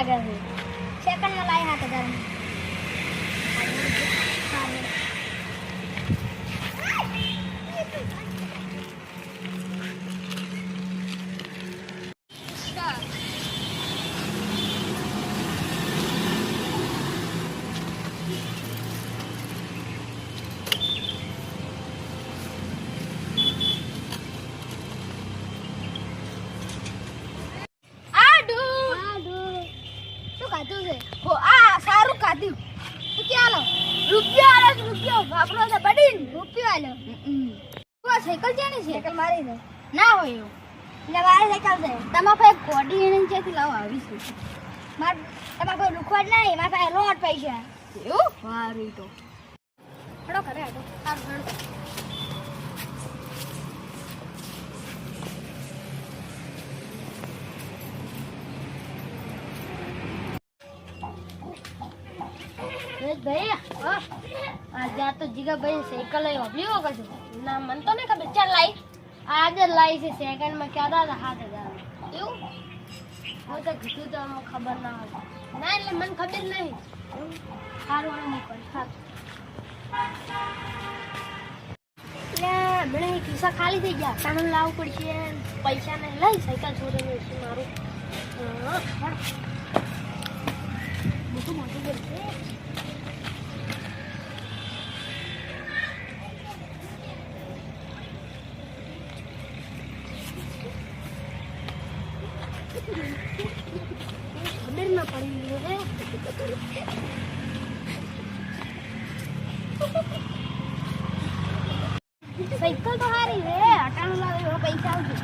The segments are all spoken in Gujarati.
લાગે છે સેકન્ડમાં લાવી 7000 રૂપિયો વાપરો છે બડીન રૂપિયો આલો સાયકલ છે ને સાયકલ મારી છે ના હોય એવું એટલે મારી સાયકલ છે તમારા પાસે કોડી એને ક્યાંથી લાવો આવીશું માર તમારા કોઈ લુખવાડ નહીં મારા પાસે લોટ પૈસા એવું સારું તો હડો કરે હડો સારું હડો ભૈયા આજે તો જીગા ભાઈ સાયકલ લઈ વાપરી કશું ના મન તો નહીં ખબર ચાલ લાઈ આજે લાઈ છે સેકન્ડમાં ક્યાં હતા 7000 એવું હું તો કીધું તો અમને ખબર ના હોય ના એટલે મને ખબર નહીં સારું નહીં કોઈ સારું એટલે મને ખિસ્સા ખાલી થઈ ગયા સામાન લાવવું પડશે પૈસા ને લઈ સાયકલ છોડીને છે મારું મોટું મોટું બોલશે ખબર ના પડી સાયકલ તો હારી રે અટાણું લાવે એવા પૈસા આવશે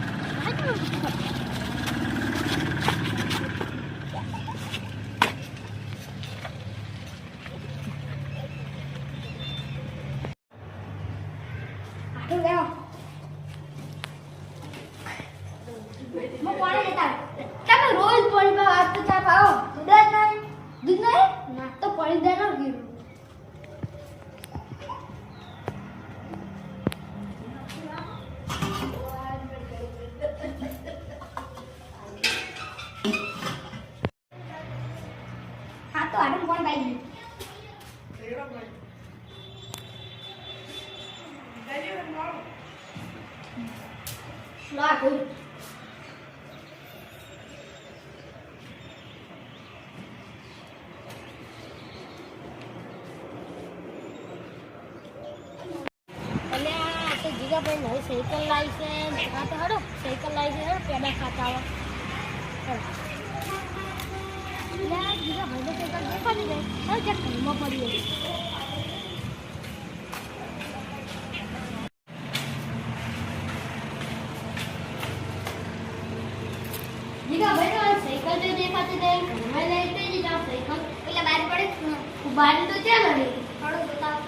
તમે રોજ પાણી વાત તો ચા પાઓ દૂધ નહીં ના તો પાણી દે ના ગીરું હા તો આડું કોણ બાઈ ના કોઈ ભાઈ નવી સાયકલ લાવી છે આ તો હડો સાયકલ લાવી છે હડો પેડા ખાતા આવે બીજા ભાઈને સાયકલ દેખાડી દે હવે ક્યાંક ઘરમાં પડી ગઈ જીગા ભાઈ સાયકલ જે દેખાતી દે ઘરમાં લઈ જઈ જાવ સાયકલ એટલે બહાર પડે બહાર તો ક્યાં મળે હડો બતાવ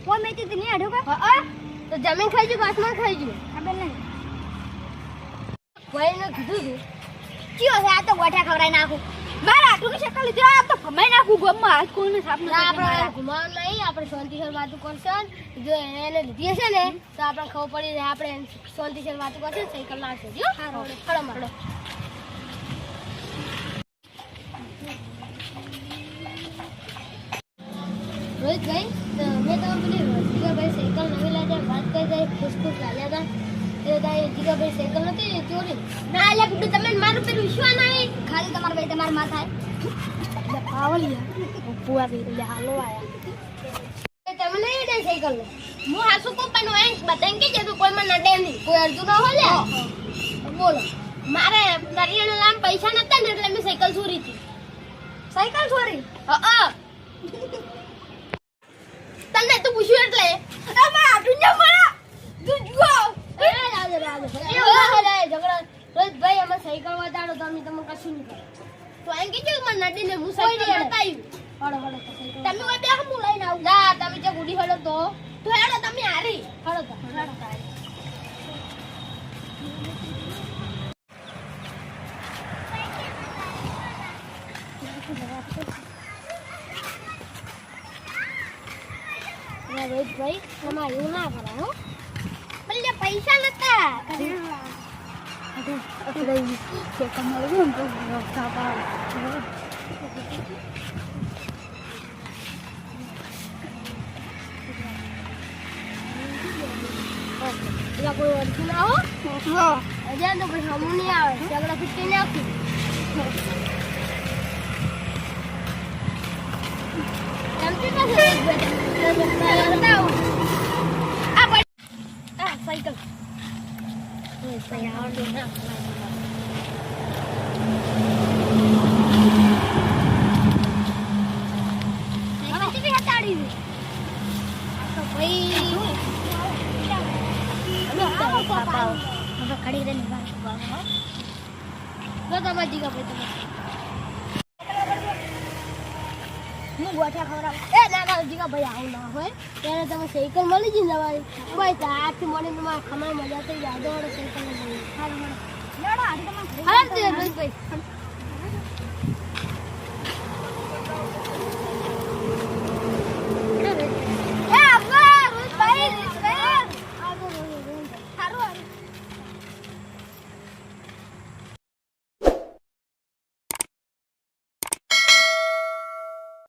वो मैं तो नहीं आड़ो का तो जमीन खाई जो आसमान खाई जो खबर नहीं कोई ने કીધું તું કયો છે આ તો ગોઠા ખવરાઈ નાખું મારા આટું ની શક્લ લીધી આ તો ભમાઈ નાખું ગમમાં હાથ કોઈને સાફ ના આપણે ઘુમાવ નહીં આપણે શાંતિસર વાતું કરશું જો એને લીધી હશે ને તો આપણે ખબર પડી જાય આપણે શાંતિસર વાતું કરશું સાયકલ લાવશે જો ખડો મારો રોહિત ભાઈ મેં તો પેલી જીગાભાઈ સાયકલ નવી લાવ્યા વાત કરી જાય ખુશ લાવ્યા હતા એ તારી જીગાભાઈ સાયકલ નથી ચોરી ના એટલે ગુડ્ડુ તમે મારું પેલું વિશ્વાસ નહીં ખાલી તમારા ભાઈ તમારા માં થાય પાવલિયા પુઆ ભાઈ હાલો આયા તમે નહીં દે સાયકલ હું હાસુ પપ્પાનો એમ બતાઈને કે જેતું કોઈ મને નડે નહીં કોઈ અડધું ના હોય બોલો મારે દરિયાના નામ પૈસા નતા ને એટલે મેં સાયકલ ચોરી હતી સાયકલ ચોરી હા તને તો પૂછ્યું એટલે તમે આટું ન મારા તું જુઓ એ રાજ ઝઘડા રોહિતભાઈ અમે સાયકલ વટાડો તો અમે તમને કશું નહીં કરે તો એમ કે મને નડીને હું સાયકલ બતાવ્યું હડો તમે ઓય બે હું લઈને આવું ના તમે જે ગુડી હડો તો હેડો તમે હારી હડો તો રોહિતભાઈ તમારે એવું ના કરાય હો ભલે પૈસા નતા કોઈ ઓળખી ના હો હજાર તો પછી હમું નહીં આવે સગડા ફીટી નાખું એમથી તો સાયકલ તમે સાયકલ મળી જઈ તમારી બસ આથી મને તમારા ખમાઈ મજા થઈ જાય સાયકલ મળી